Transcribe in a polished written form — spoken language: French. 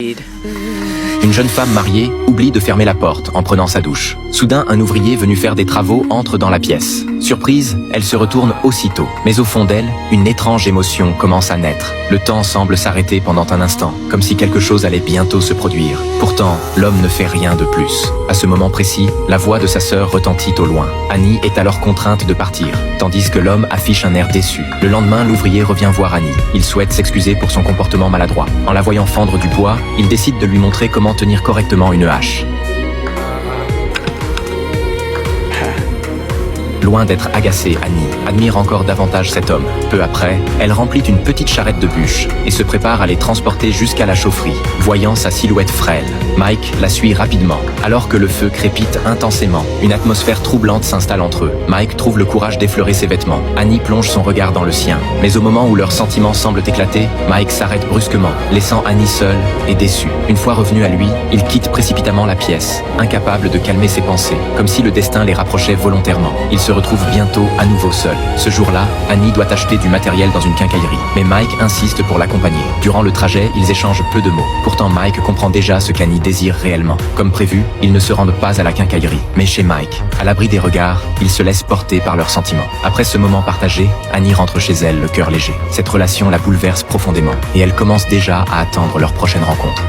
Une jeune femme mariée oublie de fermer la porte en prenant sa douche. Soudain, un ouvrier venu faire des travaux entre dans la pièce. Surprise, elle se retourne aussitôt. Mais au fond d'elle, une étrange émotion commence à naître. Le temps semble s'arrêter pendant un instant, comme si quelque chose allait bientôt se produire. Pourtant, l'homme ne fait rien de plus. À ce moment précis, la voix de sa sœur retentit au loin. Annie est alors contrainte de partir, tandis que l'homme affiche un air déçu. Le lendemain, l'ouvrier revient voir Annie. Il souhaite s'excuser pour son comportement maladroit. En la voyant fendre du bois, il décide de lui montrer comment tenir correctement une hache. Loin d'être agacée, Annie admire encore davantage cet homme. Peu après, elle remplit une petite charrette de bûches et se prépare à les transporter jusqu'à la chaufferie. Voyant sa silhouette frêle, Mike la suit rapidement. Alors que le feu crépite intensément, une atmosphère troublante s'installe entre eux. Mike trouve le courage d'effleurer ses vêtements. Annie plonge son regard dans le sien. Mais au moment où leurs sentiments semblent éclater, Mike s'arrête brusquement, laissant Annie seule et déçue. Une fois revenu à lui, il quitte précipitamment la pièce, incapable de calmer ses pensées, comme si le destin les rapprochait volontairement. Il se retrouve bientôt à nouveau seul. Ce jour-là, Annie doit acheter du matériel dans une quincaillerie. Mais Mike insiste pour l'accompagner. Durant le trajet, ils échangent peu de mots. Pourtant, Mike comprend déjà ce qu'Annie désire réellement. Comme prévu, ils ne se rendent pas à la quincaillerie, mais chez Mike. À l'abri des regards, ils se laissent porter par leurs sentiments. Après ce moment partagé, Annie rentre chez elle, le cœur léger. Cette relation la bouleverse profondément, et elle commence déjà à attendre leur prochaine rencontre.